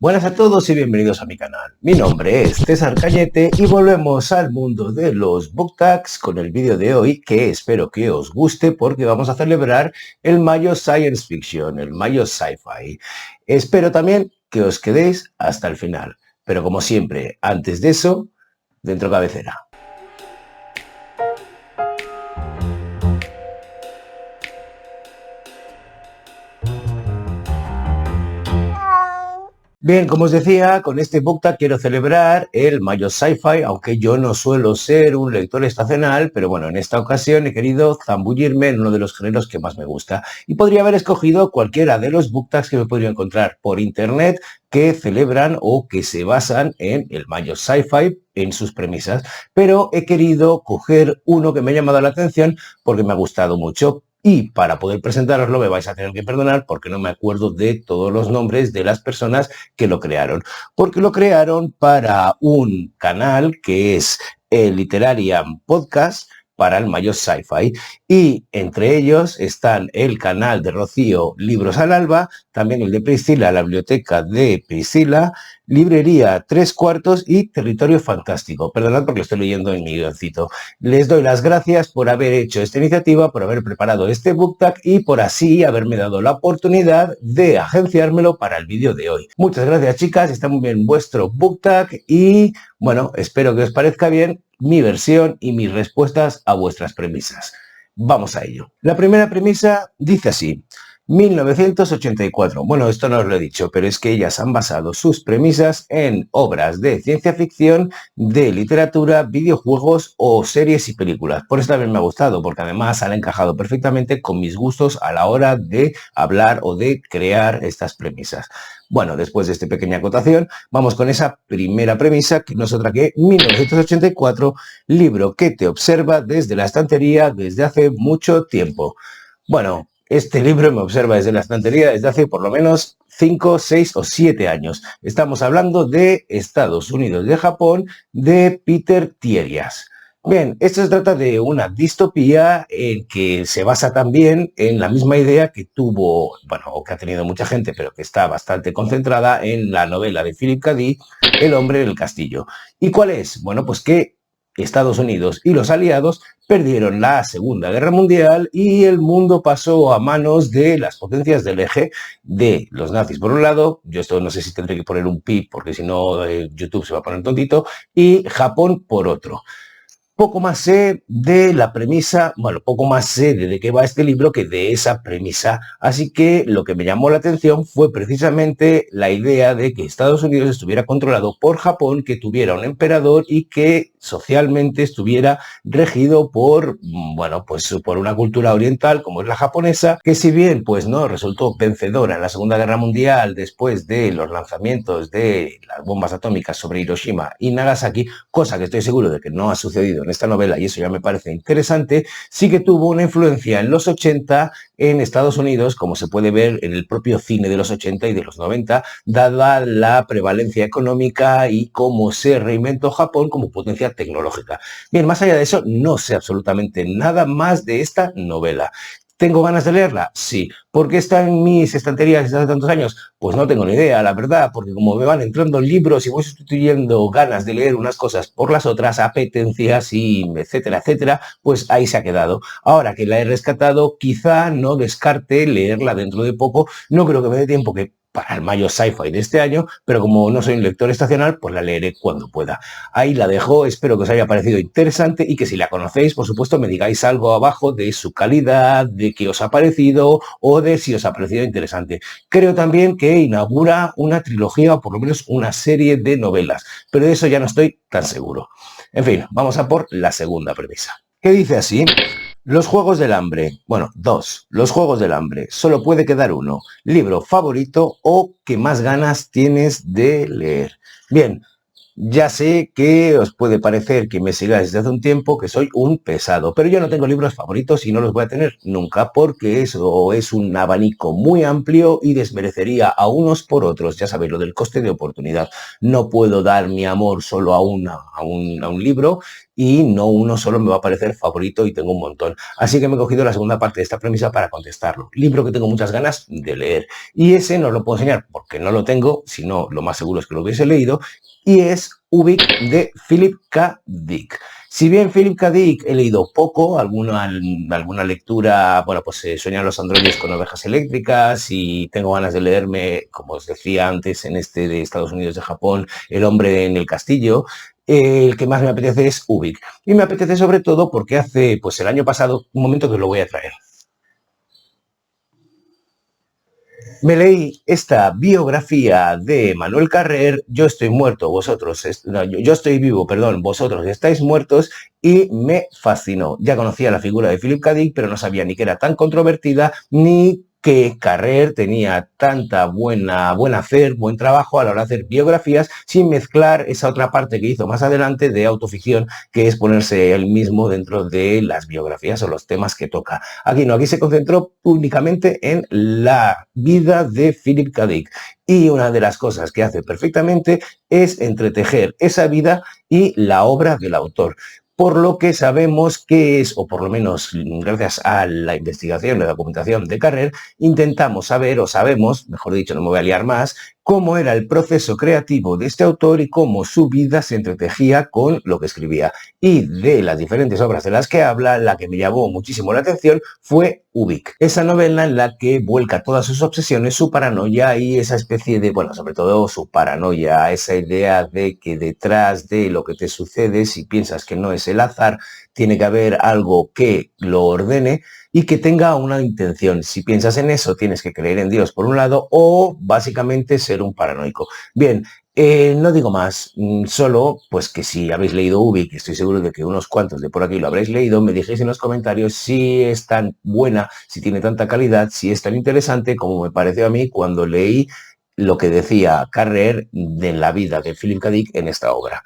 Buenas a todos y bienvenidos a mi canal. Mi nombre es César Cañete y volvemos al mundo de los book tags con el vídeo de hoy que espero que os guste porque vamos a celebrar el Mayo Science Fiction, el Mayo Sci-Fi. Espero también que os quedéis hasta el final. Pero como siempre, antes de eso, dentro cabecera. Bien, como os decía, con este book tag quiero celebrar el Mayo Sci-Fi, aunque yo no suelo ser un lector estacional, pero bueno, en esta ocasión he querido zambullirme en uno de los géneros que más me gusta. Y podría haber escogido cualquiera de los book tags que me podría encontrar por internet que celebran o que se basan en el Mayo Sci-Fi, en sus premisas, pero he querido coger uno que me ha llamado la atención porque me ha gustado mucho. Y para poder presentaroslo me vais a tener que perdonar porque no me acuerdo de todos los nombres de las personas que lo crearon. Porque lo crearon para un canal que es el Literarian Podcast para el Mayo Sci-Fi. Y entre ellos están el canal de Rocío Libros al Alba, también el de Priscila, la biblioteca de Priscila, Librería 3/4 y Territorio Fantástico. Perdonad porque lo estoy leyendo en mi guioncito. Les doy las gracias por haber hecho esta iniciativa, por haber preparado este book tag y por así haberme dado la oportunidad de agenciármelo para el vídeo de hoy. Muchas gracias, chicas, está muy bien vuestro book tag y bueno, espero que os parezca bien mi versión y mis respuestas a vuestras premisas. Vamos a ello. La primera premisa dice así: 1984. Bueno, esto no os lo he dicho, pero es que ellas han basado sus premisas en obras de ciencia ficción, de literatura, videojuegos o series y películas. Por eso también me ha gustado, porque además han encajado perfectamente con mis gustos a la hora de hablar o de crear estas premisas. Bueno, después de esta pequeña acotación, vamos con esa primera premisa, que no es otra que 1984, libro que te observa desde la estantería desde hace mucho tiempo. Bueno, este libro me observa desde la estantería desde hace por lo menos 5, 6 o 7 años. Estamos hablando de Estados Unidos, de Japón, de Peter Thierias. Bien, esto se trata de una distopía en que se basa también en la misma idea que tuvo, bueno, o que ha tenido mucha gente, pero que está bastante concentrada en la novela de Philip K. Dick, El hombre en el castillo. ¿Y cuál es? Bueno, pues que Estados Unidos y los aliados perdieron la Segunda Guerra Mundial y el mundo pasó a manos de las potencias del eje, de los nazis por un lado, yo esto no sé si tendré que poner un pi porque si no YouTube se va a poner tontito, y Japón por otro. Poco más sé de la premisa, bueno, poco más sé de qué va este libro que de esa premisa. Así que lo que me llamó la atención fue precisamente la idea de que Estados Unidos estuviera controlado por Japón, que tuviera un emperador y que socialmente estuviera regido por, bueno, pues por una cultura oriental como es la japonesa, que si bien pues no resultó vencedora en la Segunda Guerra Mundial después de los lanzamientos de las bombas atómicas sobre Hiroshima y Nagasaki, cosa que estoy seguro de que no ha sucedido en esta novela y eso ya me parece interesante, sí que tuvo una influencia en los 80 en Estados Unidos, como se puede ver en el propio cine de los 80 y de los 90, dada la prevalencia económica y cómo se reinventó Japón como potencia tecnológica. Bien, más allá de eso, no sé absolutamente nada más de esta novela. ¿Tengo ganas de leerla? Sí. ¿Por qué está en mis estanterías desde hace tantos años? Pues no tengo ni idea, la verdad, porque como me van entrando libros y voy sustituyendo ganas de leer unas cosas por las otras, apetencias y etcétera, etcétera, pues ahí se ha quedado. Ahora que la he rescatado, quizá no descarte leerla dentro de poco. No creo que me dé tiempo que para el Mayo Sci-Fi de este año, pero como no soy un lector estacional, pues la leeré cuando pueda. Ahí la dejo, espero que os haya parecido interesante y que si la conocéis, por supuesto, me digáis algo abajo de su calidad, de qué os ha parecido o de si os ha parecido interesante. Creo también que inaugura una trilogía o por lo menos una serie de novelas, pero de eso ya no estoy tan seguro. En fin, vamos a por la segunda premisa. ¿Qué dice así? Los Juegos del Hambre. Bueno, dos. Los Juegos del Hambre. Solo puede quedar uno. Libro favorito o que más ganas tienes de leer. Bien, Ya sé que os puede parecer que me sigáis desde hace un tiempo que soy un pesado, pero yo no tengo libros favoritos y no los voy a tener nunca porque eso es un abanico muy amplio y desmerecería a unos por otros. Ya sabéis lo del coste de oportunidad. No puedo dar mi amor solo a un libro y no uno solo me va a parecer favorito y tengo un montón. Así que me he cogido la segunda parte de esta premisa para contestarlo. Libro que tengo muchas ganas de leer y ese no lo puedo enseñar porque no lo tengo, sino lo más seguro es que lo hubiese leído y es Ubik de Philip K. Dick. Si bien Philip K. Dick he leído poco, alguna lectura, bueno, pues Sueñan los androides con ovejas eléctricas y tengo ganas de leerme, como os decía antes, en este de Estados Unidos de Japón, El hombre en el castillo. El que más me apetece es Ubik. Y me apetece sobre todo porque hace, pues el año pasado, un momento que os lo voy a traer. Me leí esta biografía de Manuel Carrer, Yo estoy muerto, vosotros, no, yo estoy vivo, perdón, vosotros estáis muertos, y me fascinó. Ya conocía la figura de Philip K. Dick, pero no sabía ni que era tan controvertida, ni que Carrer tenía tanta buen hacer, buen trabajo a la hora de hacer biografías, sin mezclar esa otra parte que hizo más adelante de autoficción, que es ponerse él mismo dentro de las biografías o los temas que toca. Aquí no, aquí se concentró únicamente en la vida de Philip K. Dick. Y una de las cosas que hace perfectamente es entretejer esa vida y la obra del autor. Por lo que sabemos que es, o por lo menos gracias a la investigación, la documentación de Carrer, intentamos saber, o sabemos, mejor dicho, no me voy a liar más, cómo era el proceso creativo de este autor y cómo su vida se entretejía con lo que escribía. Y de las diferentes obras de las que habla, la que me llamó muchísimo la atención fue Ubik, esa novela en la que vuelca todas sus obsesiones, su paranoia y esa especie de, bueno, sobre todo su paranoia, esa idea de que detrás de lo que te sucede, si piensas que no es el azar, tiene que haber algo que lo ordene y que tenga una intención. Si piensas en eso, tienes que creer en Dios por un lado o básicamente ser un paranoico. Bien, no digo más, solo pues que si habéis leído Ubi, que estoy seguro de que unos cuantos de por aquí lo habréis leído, me dijéis en los comentarios si es tan buena, si tiene tanta calidad, si es tan interesante como me pareció a mí cuando leí lo que decía Carrer de la vida de Philip K. Dick en esta obra.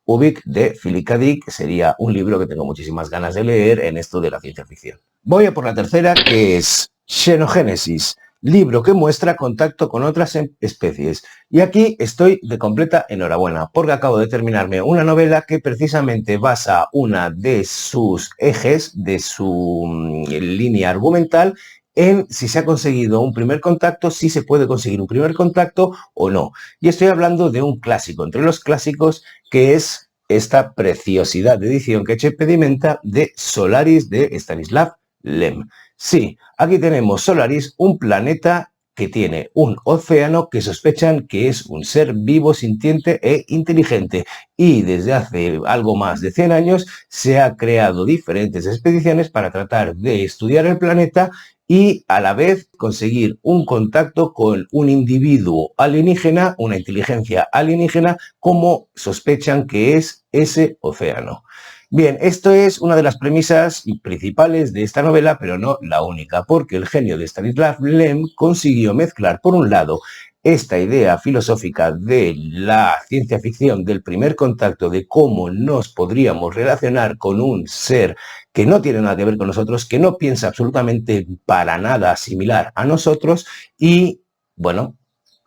Ubik de Philip K. Dick sería un libro que tengo muchísimas ganas de leer en esto de la ciencia ficción. Voy a por la tercera, que es Xenogénesis, libro que muestra contacto con otras especies. Y aquí estoy de completa enhorabuena, porque acabo de terminarme una novela que precisamente basa una de sus ejes, de su línea argumental, en si se ha conseguido un primer contacto, si se puede conseguir un primer contacto o no. Y estoy hablando de un clásico, entre los clásicos, que es esta preciosidad de edición que he hecho impedimenta de Solaris de Stanislav Lem. Sí, aquí tenemos Solaris, un planeta que tiene un océano que sospechan que es un ser vivo, sintiente e inteligente. Y desde hace algo más de 100 años se ha creado diferentes expediciones para tratar de estudiar el planeta y a la vez conseguir un contacto con un individuo alienígena, una inteligencia alienígena, como sospechan que es ese océano. Bien, esto es una de las premisas principales de esta novela, pero no la única, porque el genio de Stanislav Lem consiguió mezclar, por un lado, esta idea filosófica de la ciencia ficción, del primer contacto, de cómo nos podríamos relacionar con un ser que no tiene nada que ver con nosotros, que no piensa absolutamente para nada similar a nosotros y, bueno,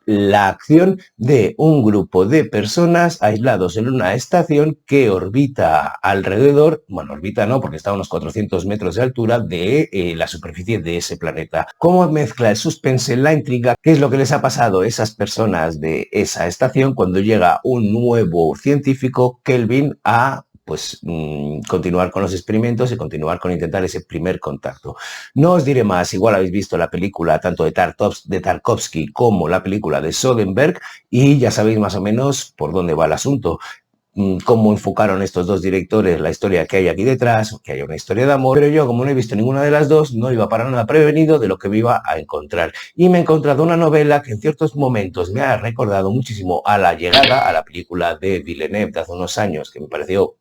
la acción de un grupo de personas aislados en una estación que orbita alrededor, bueno, orbita no, porque está a unos 400 metros de altura de la superficie de ese planeta. ¿Cómo mezcla el suspense, la intriga? ¿Qué es lo que les ha pasado a esas personas de esa estación cuando llega un nuevo científico, Kelvin, a pues continuar con los experimentos y continuar con intentar ese primer contacto? No os diré más, igual habéis visto la película tanto de Tarkovsky como la película de Soderbergh y ya sabéis más o menos por dónde va el asunto, cómo enfocaron estos dos directores la historia que hay aquí detrás, que hay una historia de amor, pero yo como no he visto ninguna de las dos, no iba para nada prevenido de lo que me iba a encontrar. Y me he encontrado una novela que en ciertos momentos me ha recordado muchísimo a La llegada, a la película de Villeneuve de hace unos años, que me pareció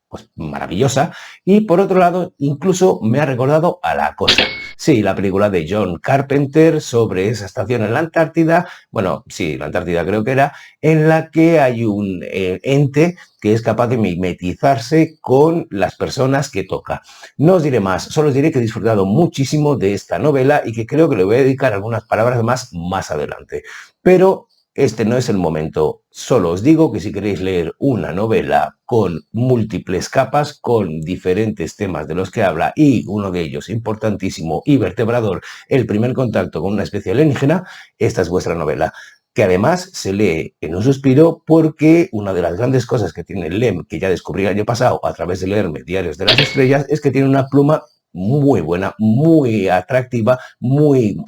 pues maravillosa, y por otro lado incluso me ha recordado a La cosa. Sí, la película de John Carpenter sobre esa estación en la Antártida, bueno, sí, la Antártida creo que era, en la que hay un ente que es capaz de mimetizarse con las personas que toca. No os diré más, solo os diré que he disfrutado muchísimo de esta novela y que creo que le voy a dedicar algunas palabras más adelante. Pero este no es el momento. Solo os digo que si queréis leer una novela con múltiples capas, con diferentes temas de los que habla y uno de ellos importantísimo y vertebrador, el primer contacto con una especie alienígena, esta es vuestra novela. Que además se lee en un suspiro porque una de las grandes cosas que tiene Lem, que ya descubrí el año pasado a través de leerme Diarios de las Estrellas, es que tiene una pluma muy buena, muy atractiva,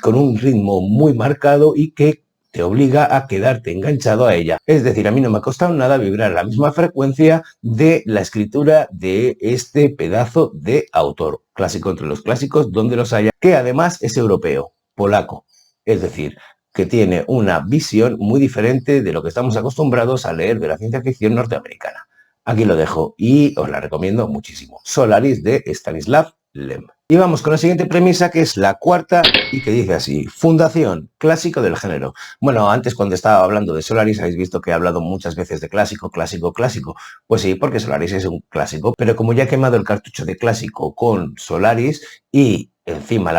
con un ritmo muy marcado y que te obliga a quedarte enganchado a ella. Es decir, a mí no me ha costado nada vibrar a la misma frecuencia de la escritura de este pedazo de autor, clásico entre los clásicos, donde los haya, que además es europeo, polaco. Es decir, que tiene una visión muy diferente de lo que estamos acostumbrados a leer de la ciencia ficción norteamericana. Aquí lo dejo y os la recomiendo muchísimo. Solaris de Stanislav Lem. Y vamos con la siguiente premisa, que es la cuarta y que dice así: Fundación, clásico del género. Bueno, antes cuando estaba hablando de Solaris habéis visto que he hablado muchas veces de clásico, clásico, clásico. Pues sí, porque Solaris es un clásico, pero como ya he quemado el cartucho de clásico con Solaris y encima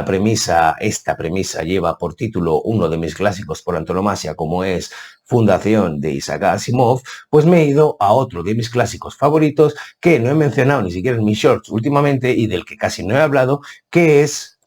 esta premisa lleva por título uno de mis clásicos por antonomasia, como es Fundación de Isaac Asimov, pues me he ido a otro de mis clásicos favoritos que no he mencionado ni siquiera en mis shorts últimamente y del que casi no he hablado, que es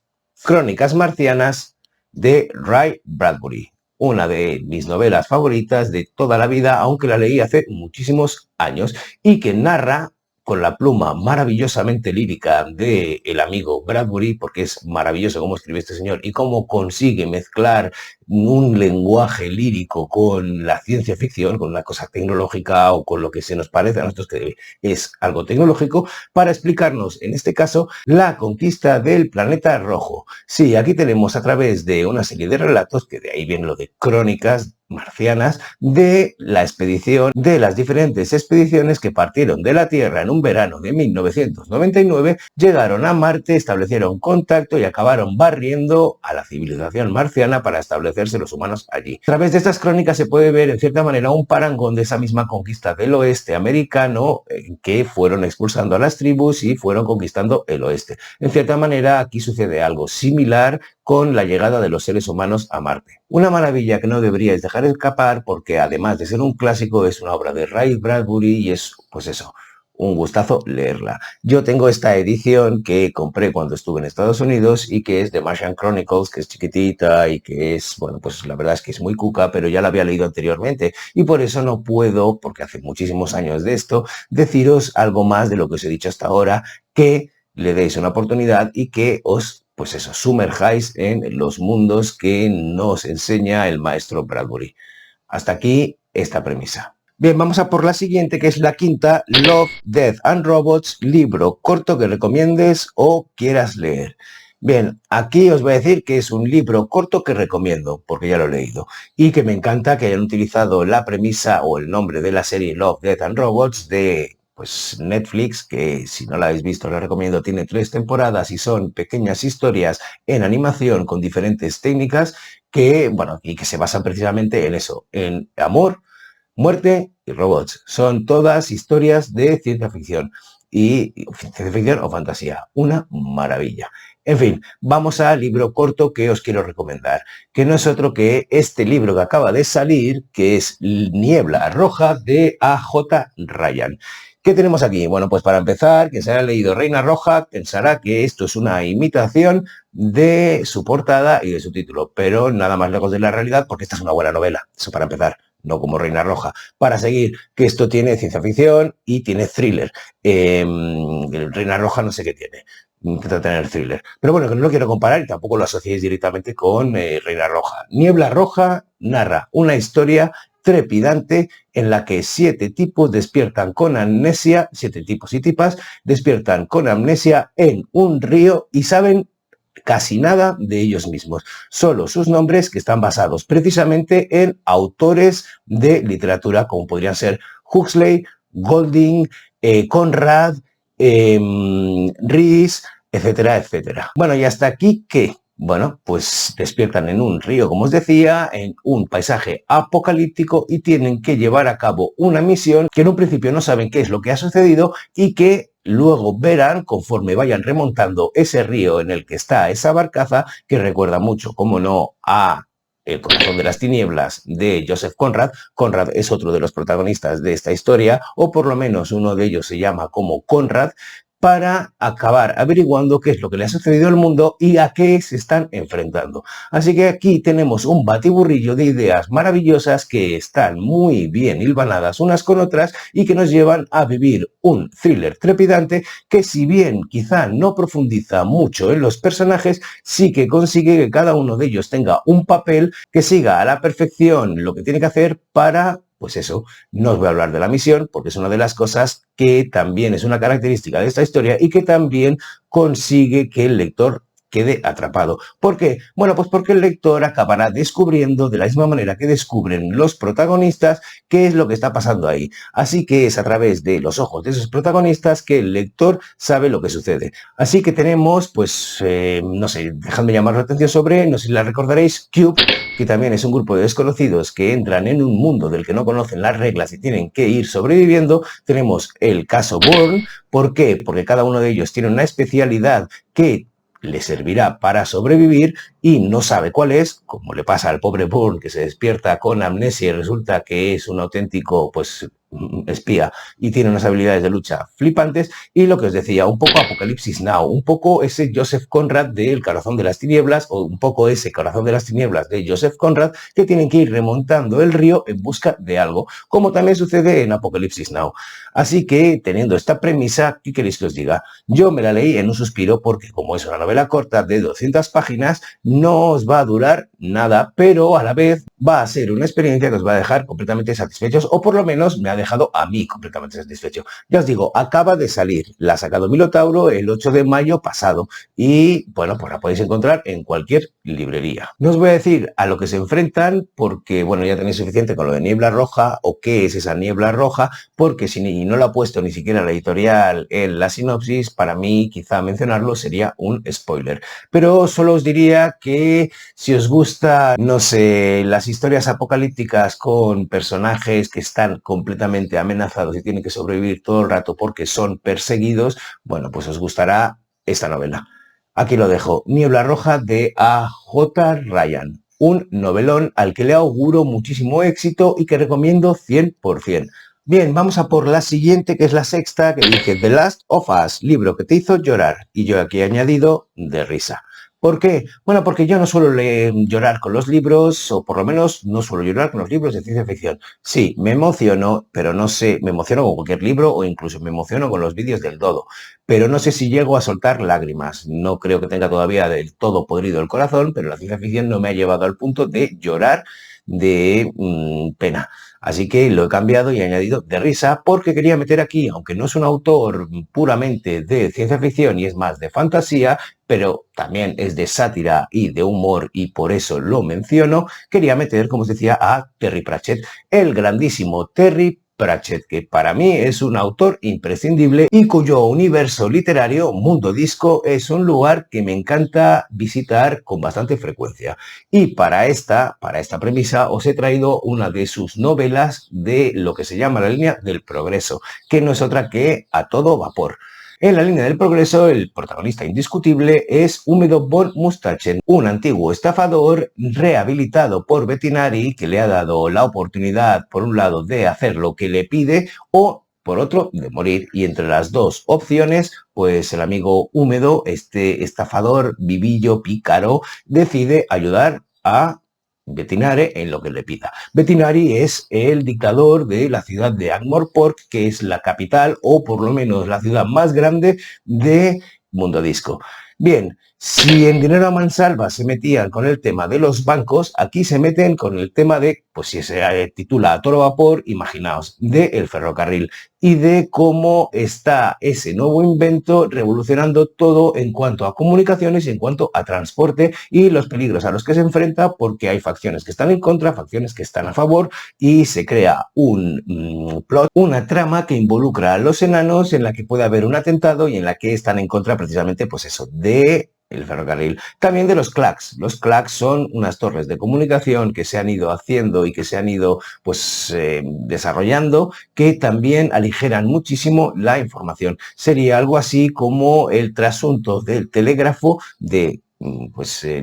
Crónicas Marcianas de Ray Bradbury, una de mis novelas favoritas de toda la vida, aunque la leí hace muchísimos años, y que narra con la pluma maravillosamente lírica de el amigo Bradbury, porque es maravilloso cómo escribe este señor y cómo consigue mezclar un lenguaje lírico con la ciencia ficción, con una cosa tecnológica o con lo que se nos parece a nosotros que es algo tecnológico, para explicarnos, en este caso, la conquista del planeta rojo. Sí, aquí tenemos a través de una serie de relatos, que de ahí viene lo de crónicas marcianas, de la expedición, de las diferentes expediciones que partieron de la Tierra en un verano de 1999, llegaron a Marte, establecieron contacto y acabaron barriendo a la civilización marciana para establecerse los humanos allí. A través de estas crónicas se puede ver en cierta manera un parangón de esa misma conquista del oeste americano, en que fueron expulsando a las tribus y fueron conquistando el oeste. En cierta manera aquí sucede algo similar con la llegada de los seres humanos a Marte. Una maravilla que no deberíais dejar escapar porque además de ser un clásico es una obra de Ray Bradbury y es, pues eso, un gustazo leerla. Yo tengo esta edición que compré cuando estuve en Estados Unidos y que es de Martian Chronicles, que es chiquitita y que es, bueno, pues la verdad es que es muy cuca, pero ya la había leído anteriormente y por eso no puedo, porque hace muchísimos años de esto, deciros algo más de lo que os he dicho hasta ahora, que le deis una oportunidad y que os, pues eso, sumerjáis en los mundos que nos enseña el maestro Bradbury. Hasta aquí esta premisa. Bien, vamos a por la siguiente, que es la quinta: Love, Death and Robots, libro corto que recomiendes o quieras leer. Bien, aquí os voy a decir que es un libro corto que recomiendo, porque ya lo he leído, y que me encanta que hayan utilizado la premisa o el nombre de la serie Love, Death and Robots de pues Netflix, que si no la habéis visto la recomiendo, tiene 3 temporadas y son pequeñas historias en animación con diferentes técnicas que, bueno, y que se basan precisamente en eso, en amor, muerte y robots. Son todas historias de ciencia ficción. Y ciencia ficción o fantasía. Una maravilla. En fin, vamos al libro corto que os quiero recomendar, que no es otro que este libro que acaba de salir, que es Niebla Roja de A.J. Ryan. ¿Qué tenemos aquí? Bueno, pues para empezar, quien se haya leído Reina Roja pensará que esto es una imitación de su portada y de su título, pero nada más lejos de la realidad, porque esta es una buena novela, eso para empezar, no como Reina Roja. Para seguir, que esto tiene ciencia ficción y tiene thriller. Reina Roja no sé qué tiene, intenta tener thriller. Pero bueno, que no lo quiero comparar y tampoco lo asociéis directamente con Reina Roja. Niebla Roja narra una historia trepidante en la que 7 tipos despiertan con amnesia, 7 tipos y tipas despiertan con amnesia en un río y saben casi nada de ellos mismos, solo sus nombres, que están basados precisamente en autores de literatura como podrían ser Huxley, Golding, Conrad, Rees, etcétera, etcétera. Bueno, y hasta aquí, ¿qué? Bueno, pues despiertan en un río, como os decía, en un paisaje apocalíptico y tienen que llevar a cabo una misión que en un principio no saben qué es lo que ha sucedido y que luego verán conforme vayan remontando ese río en el que está esa barcaza, que recuerda mucho, como no, a El corazón de las tinieblas de Joseph Conrad. Conrad es otro de los protagonistas de esta historia, o por lo menos uno de ellos se llama como Conrad, para acabar averiguando qué es lo que le ha sucedido al mundo y a qué se están enfrentando. Así que aquí tenemos un batiburrillo de ideas maravillosas que están muy bien hilvanadas unas con otras y que nos llevan a vivir un thriller trepidante que, si bien quizá no profundiza mucho en los personajes, sí que consigue que cada uno de ellos tenga un papel que siga a la perfección lo que tiene que hacer para, pues eso, no os voy a hablar de la misión, porque es una de las cosas que también es una característica de esta historia y que también consigue que el lector quede atrapado. ¿Por qué? Bueno, pues porque el lector acabará descubriendo, de la misma manera que descubren los protagonistas, qué es lo que está pasando ahí. Así que es a través de los ojos de esos protagonistas que el lector sabe lo que sucede. Así que tenemos, pues, no sé, dejadme llamar la atención sobre, no sé si la recordaréis, Cube, que también es un grupo de desconocidos que entran en un mundo del que no conocen las reglas y tienen que ir sobreviviendo. Tenemos el caso Bourne. ¿Por qué? Porque cada uno de ellos tiene una especialidad que le servirá para sobrevivir y no sabe cuál es, como le pasa al pobre Bourne, que se despierta con amnesia y resulta que es un auténtico, pues, espía y tiene unas habilidades de lucha flipantes. Y lo que os decía, un poco Apocalipsis Now, un poco ese Joseph Conrad de El corazón de las tinieblas, o un poco ese Corazón de las tinieblas de Joseph Conrad, que tienen que ir remontando el río en busca de algo, como también sucede en Apocalipsis Now. Así que, teniendo esta premisa, ¿qué queréis que os diga? Yo me la leí en un suspiro porque, como es una novela corta de 200 páginas, no os va a durar nada, pero a la vez va a ser una experiencia que os va a dejar completamente satisfechos, o por lo menos me ha dejado a mí completamente satisfecho. Ya os digo, acaba de salir, la ha sacado Minotauro el 8 de mayo pasado y, bueno, pues la podéis encontrar en cualquier librería. No os voy a decir a lo que se enfrentan porque, bueno, ya tenéis suficiente con lo de Niebla Roja o qué es esa Niebla Roja, porque si no lo ha puesto ni siquiera la editorial en la sinopsis, para mí quizá mencionarlo sería un spoiler. Pero solo os diría que si os gusta, no sé, las historias apocalípticas con personajes que están completamente amenazados y tienen que sobrevivir todo el rato porque son perseguidos, bueno, pues os gustará esta novela. Aquí lo dejo, Niebla Roja de A.J. Ryan. Un novelón al que le auguro muchísimo éxito y que recomiendo 100%. Bien, vamos a por la siguiente, que es la sexta, que dice The Last of Us, libro que te hizo llorar. Y yo aquí he añadido de risa. ¿Por qué? Bueno, porque yo no suelo llorar con los libros, o por lo menos no suelo llorar con los libros de ciencia ficción. Sí, me emociono, pero no sé, me emociono con cualquier libro o incluso me emociono con los vídeos del todo. Pero no sé si llego a soltar lágrimas. No creo que tenga todavía del todo podrido el corazón, pero la ciencia ficción no me ha llevado al punto de llorar de pena. Así que lo he cambiado y he añadido de risa porque quería meter aquí, aunque no es un autor puramente de ciencia ficción y es más de fantasía, pero también es de sátira y de humor y por eso lo menciono, quería meter, como os decía, a Terry Pratchett, el grandísimo Terry Pratchett, que para mí es un autor imprescindible y cuyo universo literario, Mundo Disco, es un lugar que me encanta visitar con bastante frecuencia. Y para esta premisa os he traído una de sus novelas de lo que se llama la línea del progreso, que no es otra que A todo vapor. En la línea del progreso, el protagonista indiscutible es Húmedo von Mustachen, un antiguo estafador rehabilitado por Bettinari que le ha dado la oportunidad, por un lado, de hacer lo que le pide o, por otro, de morir. Y entre las dos opciones, pues el amigo Húmedo, este estafador vivillo pícaro, decide ayudar a Bettinari en lo que le pida. Bettinari es el dictador de la ciudad de Ankh-Morpork, que es la capital o por lo menos la ciudad más grande de Mundo Disco. Bien, Si en Dinero a Mansalva se metían con el tema de los bancos, aquí se meten con el tema de, pues si se titula A todo vapor, imaginaos, del ferrocarril y de cómo está ese nuevo invento revolucionando todo en cuanto a comunicaciones y en cuanto a transporte y los peligros a los que se enfrenta, porque hay facciones que están en contra, facciones que están a favor y se crea un plot, una trama que involucra a los enanos en la que puede haber un atentado y en la que están en contra precisamente, pues eso, de el ferrocarril. También de los clacks. Los clacks son unas torres de comunicación que se han ido haciendo y que se han ido pues desarrollando, que también aligeran muchísimo la información. Sería algo así como el trasunto del telégrafo de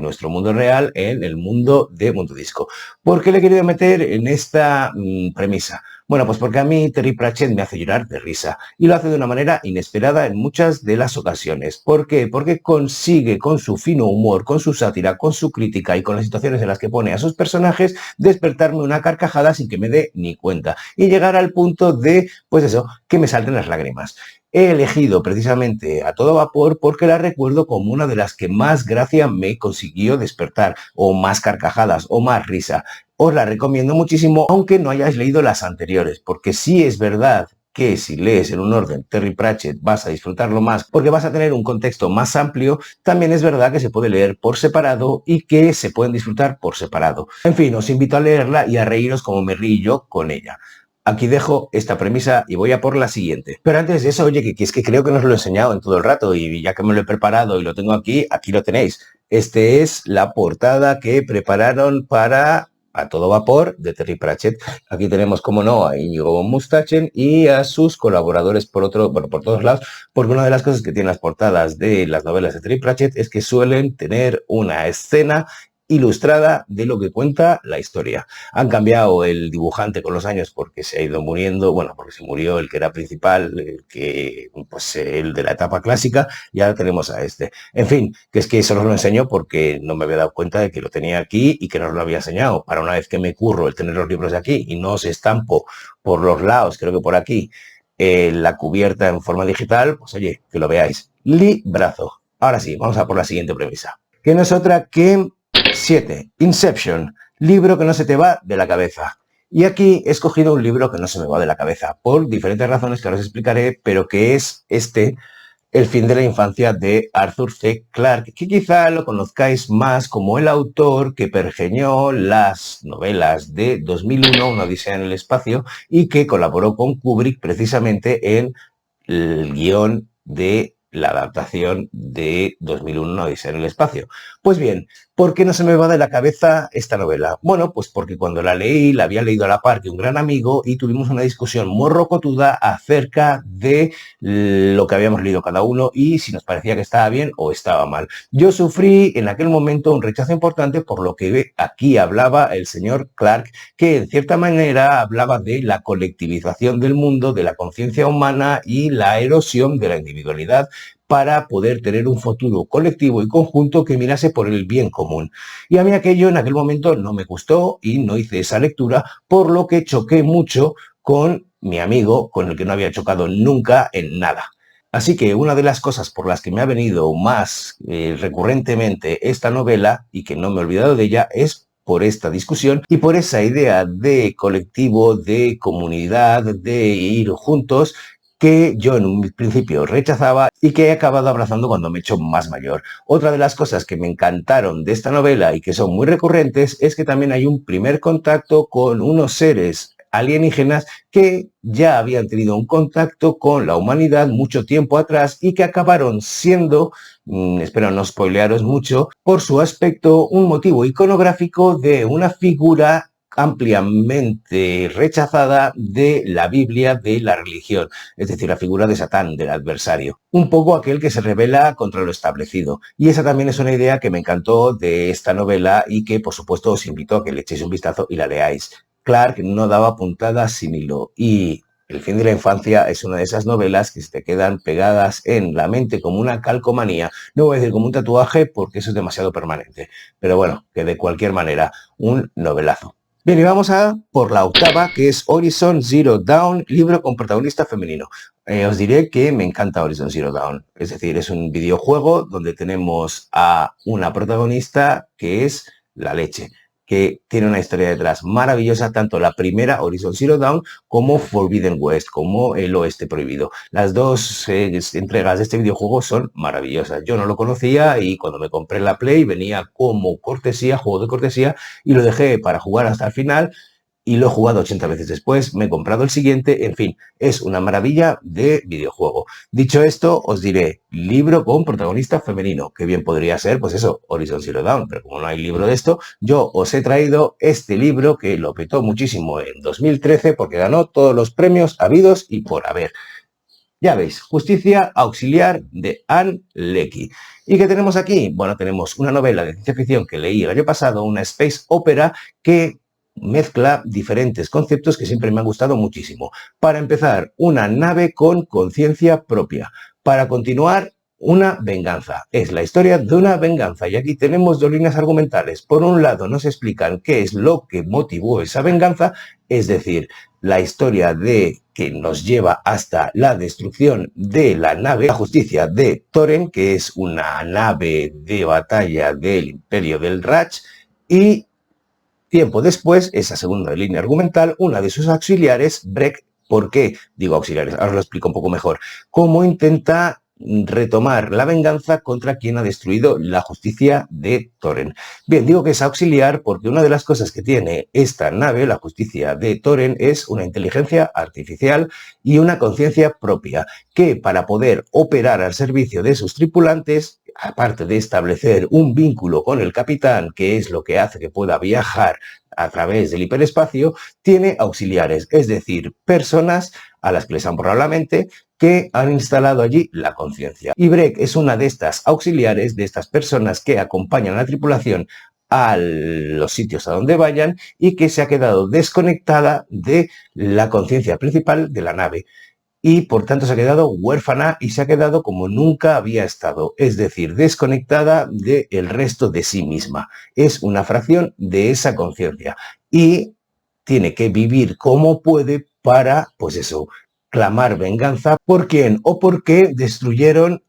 nuestro mundo real en el mundo de Mundo Disco. ¿Por qué le he querido meter en esta premisa? Bueno, pues porque a mí Terry Pratchett me hace llorar de risa y lo hace de una manera inesperada en muchas de las ocasiones. ¿Por qué? Porque consigue con su fino humor, con su sátira, con su crítica y con las situaciones en las que pone a sus personajes despertarme una carcajada sin que me dé ni cuenta y llegar al punto de, pues eso, que me salten las lágrimas. He elegido precisamente A todo vapor porque la recuerdo como una de las que más gracia me consiguió despertar, o más carcajadas, o más risa. Os la recomiendo muchísimo, aunque no hayáis leído las anteriores, porque sí es verdad que si lees en un orden Terry Pratchett vas a disfrutarlo más porque vas a tener un contexto más amplio. También es verdad que se puede leer por separado y que se pueden disfrutar por separado. En fin, os invito a leerla y a reíros como me río yo con ella. Aquí dejo esta premisa y voy a por la siguiente. Pero antes de eso, oye, que es que creo que no os lo he enseñado en todo el rato y ya que me lo he preparado y lo tengo aquí, aquí lo tenéis. Este es la portada que prepararon para A todo vapor de Terry Pratchett. Aquí tenemos, como no, a Íñigo Mustachen y a sus colaboradores por todos lados, porque una de las cosas que tienen las portadas de las novelas de Terry Pratchett es que suelen tener una escena ilustrada de lo que cuenta la historia. Han cambiado el dibujante con los años porque se ha ido muriendo, bueno, porque se murió el que era principal, el de la etapa clásica, y ahora tenemos a este. En fin, que es que eso os lo enseño porque no me había dado cuenta de que lo tenía aquí y que no os lo había enseñado. Para una vez que me curro el tener los libros de aquí y no os estampo por los lados, creo que por aquí, la cubierta en forma digital, pues oye, que lo veáis. Librazo. Ahora sí, vamos a por la siguiente premisa, que no es otra que 7. Inception, libro que no se te va de la cabeza. Y aquí he escogido un libro que no se me va de la cabeza, por diferentes razones que ahora os explicaré, pero que es El fin de la infancia de Arthur C. Clarke, que quizá lo conozcáis más como el autor que pergeñó las novelas de 2001, Una odisea en el espacio, y que colaboró con Kubrick precisamente en el guión de la adaptación de 2001, Una odisea en el espacio. Pues bien, ¿por qué no se me va de la cabeza esta novela? Bueno, pues porque cuando la leí, la había leído a la par que un gran amigo y tuvimos una discusión morrocotuda acerca de lo que habíamos leído cada uno y si nos parecía que estaba bien o estaba mal. Yo sufrí en aquel momento un rechazo importante por lo que aquí hablaba el señor Clarke, que en cierta manera hablaba de la colectivización del mundo, de la conciencia humana y la erosión de la individualidad para poder tener un futuro colectivo y conjunto que mirase por el bien común. Y a mí aquello en aquel momento no me gustó y no hice esa lectura, por lo que choqué mucho con mi amigo, con el que no había chocado nunca en nada. Así que una de las cosas por las que me ha venido más recurrentemente esta novela y que no me he olvidado de ella es por esta discusión y por esa idea de colectivo, de comunidad, de ir juntos, que yo en un principio rechazaba y que he acabado abrazando cuando me he hecho más mayor. Otra de las cosas que me encantaron de esta novela y que son muy recurrentes es que también hay un primer contacto con unos seres alienígenas que ya habían tenido un contacto con la humanidad mucho tiempo atrás y que acabaron siendo, espero no spoilearos mucho, por su aspecto un motivo iconográfico de una figura ampliamente rechazada de la Biblia, de la religión, es decir, la figura de Satán, del adversario. Un poco aquel que se rebela contra lo establecido. Y esa también es una idea que me encantó de esta novela y que, por supuesto, os invito a que le echéis un vistazo y la leáis. Clarke no daba puntadas sin hilo y El fin de la infancia es una de esas novelas que se te quedan pegadas en la mente como una calcomanía. No voy a decir como un tatuaje porque eso es demasiado permanente. Pero bueno, que de cualquier manera, un novelazo. Bien, y vamos a por la octava, que es Horizon Zero Dawn, libro con protagonista femenino. Os diré que me encanta Horizon Zero Dawn. Es decir, es un videojuego donde tenemos a una protagonista que es la leche, que tiene una historia detrás maravillosa, tanto la primera, Horizon Zero Dawn, como Forbidden West, como El Oeste Prohibido. Las dos entregas de este videojuego son maravillosas. Yo no lo conocía y cuando me compré la Play venía como cortesía, juego de cortesía, y lo dejé para jugar hasta el final y lo he jugado 80 veces después, me he comprado el siguiente, en fin, es una maravilla de videojuego. Dicho esto, os diré, libro con protagonista femenino, que bien podría ser, pues eso, Horizon Zero Dawn, pero como no hay libro de esto, yo os he traído este libro que lo petó muchísimo en 2013 porque ganó todos los premios habidos y por haber. Ya veis, Justicia Auxiliar de Ann Leckie. ¿Y qué tenemos aquí? Bueno, tenemos una novela de ciencia ficción que leí el año pasado, una space opera que mezcla diferentes conceptos que siempre me han gustado muchísimo. Para empezar, una nave con conciencia propia. Para continuar, una venganza. Es la historia de una venganza. Y aquí tenemos dos líneas argumentales. Por un lado, nos explican qué es lo que motivó esa venganza, es decir, la historia de que nos lleva hasta la destrucción de la nave, la justicia de Toren, que es una nave de batalla del Imperio del Ratch, y tiempo después, esa segunda línea argumental, una de sus auxiliares, Breck, ¿por qué digo auxiliares? Ahora os lo explico un poco mejor. Cómo intenta retomar la venganza contra quien ha destruido la justicia de Toren. Bien, digo que es auxiliar porque una de las cosas que tiene esta nave, la justicia de Toren, es una inteligencia artificial y una conciencia propia, que para poder operar al servicio de sus tripulantes, aparte de establecer un vínculo con el capitán, que es lo que hace que pueda viajar a través del hiperespacio, tiene auxiliares, es decir, personas a las que les han borrado la mente, que han instalado allí la conciencia. Y Breck es una de estas auxiliares, de estas personas que acompañan a la tripulación a los sitios a donde vayan y que se ha quedado desconectada de la conciencia principal de la nave. Y por tanto se ha quedado huérfana y se ha quedado como nunca había estado, es decir, desconectada del resto de sí misma. Es una fracción de esa conciencia y tiene que vivir como puede para, pues eso, clamar venganza por quién o por qué destruyeron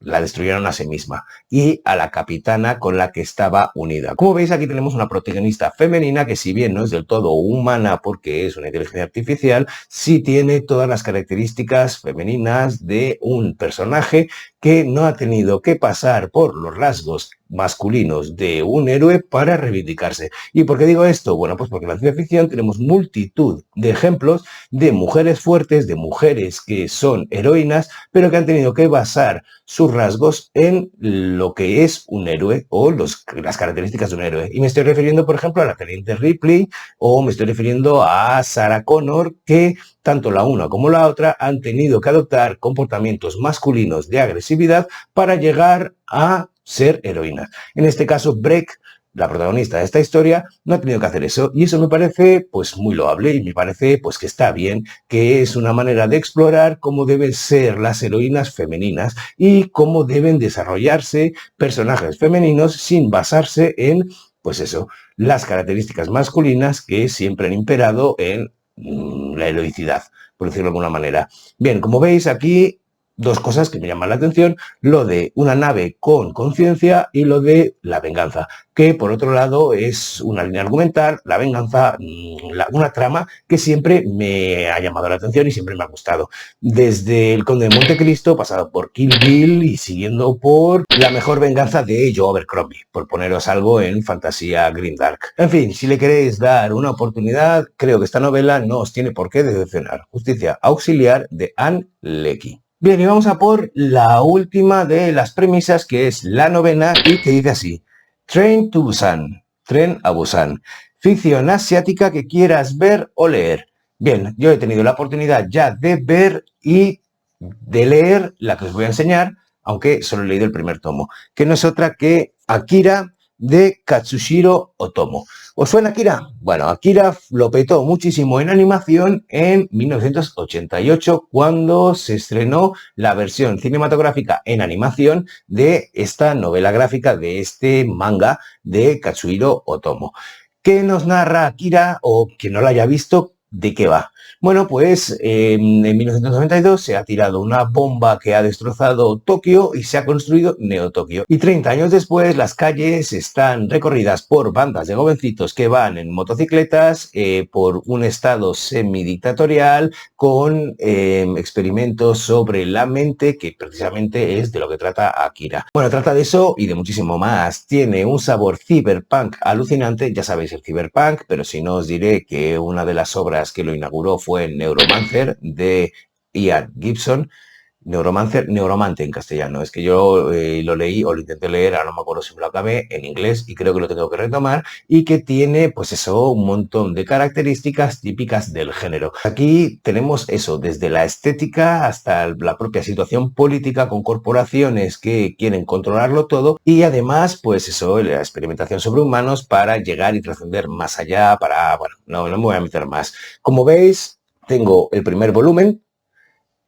la destruyeron a sí misma y a la capitana con la que estaba unida. Como veis, aquí tenemos una protagonista femenina que, si bien no es del todo humana porque es una inteligencia artificial, sí tiene todas las características femeninas de un personaje que no ha tenido que pasar por los rasgos masculinos de un héroe para reivindicarse. ¿Y por qué digo esto? Bueno, pues porque en la ciencia ficción tenemos multitud de ejemplos de mujeres fuertes, de mujeres que son heroínas, pero que han tenido que basar sus rasgos en lo que es un héroe o las características de un héroe. Y me estoy refiriendo, por ejemplo, a la teniente Ripley, o me estoy refiriendo a Sarah Connor, que tanto la una como la otra han tenido que adoptar comportamientos masculinos de agresividad para llegar a ser heroínas. En este caso, Breck, la protagonista de esta historia, no ha tenido que hacer eso, y eso me parece pues muy loable y me parece pues que está bien, que es una manera de explorar cómo deben ser las heroínas femeninas y cómo deben desarrollarse personajes femeninos sin basarse en, pues eso, las características masculinas que siempre han imperado en la heroicidad, por decirlo de alguna manera. Bien, como veis aquí, dos cosas que me llaman la atención: lo de una nave con conciencia y lo de la venganza, que por otro lado es una línea argumental, la venganza, una trama que siempre me ha llamado la atención y siempre me ha gustado. Desde El Conde de Montecristo, pasado por Kill Bill y siguiendo por La mejor venganza de Joe Abercrombie, por poneros algo en fantasía grimdark. En fin, si le queréis dar una oportunidad, creo que esta novela no os tiene por qué decepcionar. Justicia Auxiliar de Ann Leckie. Bien, y vamos a por la última de las premisas, que es la novena, y que dice así: Train to Busan, Tren a Busan, ficción asiática que quieras ver o leer. Bien, yo he tenido la oportunidad ya de ver y de leer la que os voy a enseñar, aunque solo he leído el primer tomo, que no es otra que Akira de Katsushiro Otomo. ¿Os suena Akira? Bueno, Akira lo petó muchísimo en animación en 1988, cuando se estrenó la versión cinematográfica en animación de esta novela gráfica, de este manga de Katsuhiro Otomo. ¿Qué nos narra Akira? O quien no lo haya visto, ¿de qué va? Bueno, pues en 1992 se ha tirado una bomba que ha destrozado Tokio y se ha construido Neo Tokio. Y 30 años después las calles están recorridas por bandas de jovencitos que van en motocicletas por un estado semidictatorial con experimentos sobre la mente, que precisamente es de lo que trata Akira. Bueno, trata de eso y de muchísimo más. Tiene un sabor cyberpunk alucinante, ya sabéis el cyberpunk, pero si no os diré que una de las obras que lo inauguró fue Neuromancer de Ian Gibson. Neuromante en castellano. Es que yo lo leí o lo intenté leer, ahora no me acuerdo si me lo acabé, en inglés y creo que lo tengo que retomar y que tiene pues eso, un montón de características típicas del género. Aquí tenemos eso, desde la estética hasta la propia situación política con corporaciones que quieren controlarlo todo y además pues eso, la experimentación sobre humanos para llegar y trascender más allá, bueno, no me voy a meter más. Como veis, tengo el primer volumen,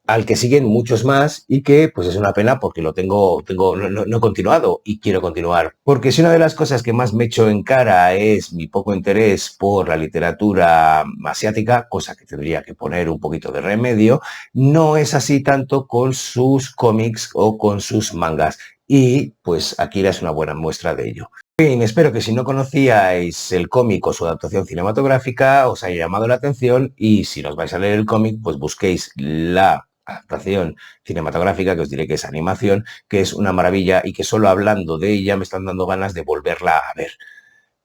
al que siguen muchos más y que pues es una pena porque no he continuado y quiero continuar. Porque si una de las cosas que más me echo en cara es mi poco interés por la literatura asiática, cosa que tendría que poner un poquito de remedio, no es así tanto con sus cómics o con sus mangas. Y pues Akira es una buena muestra de ello. En fin, espero que si no conocíais el cómic o su adaptación cinematográfica os haya llamado la atención y si nos vais a leer el cómic pues busquéis la adaptación cinematográfica, que os diré que es animación, que es una maravilla y que solo hablando de ella me están dando ganas de volverla a ver.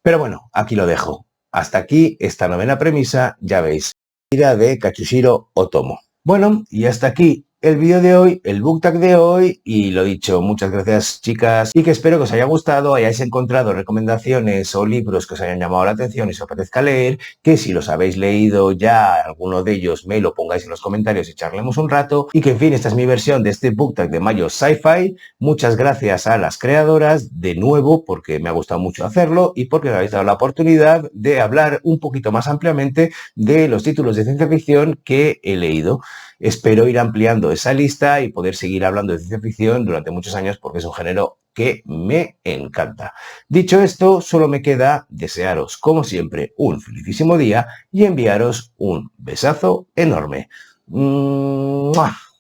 Pero bueno, aquí lo dejo. Hasta aquí esta novena premisa, ya veis, de Katsushiro Otomo. Bueno, y hasta aquí el vídeo de hoy, el book tag de hoy, y lo dicho, muchas gracias chicas, y que espero que os haya gustado, hayáis encontrado recomendaciones o libros que os hayan llamado la atención y os apetezca leer, que si los habéis leído ya, alguno de ellos, me lo pongáis en los comentarios y charlemos un rato, y que en fin, esta es mi versión de este book tag de Mayo Sci-Fi. Muchas gracias a las creadoras, de nuevo, porque me ha gustado mucho hacerlo, y porque me habéis dado la oportunidad de hablar un poquito más ampliamente de los títulos de ciencia ficción que he leído. Espero ir ampliando esa lista y poder seguir hablando de ciencia ficción durante muchos años porque es un género que me encanta. Dicho esto, solo me queda desearos, como siempre, un felicísimo día y enviaros un besazo enorme. ¡Mua!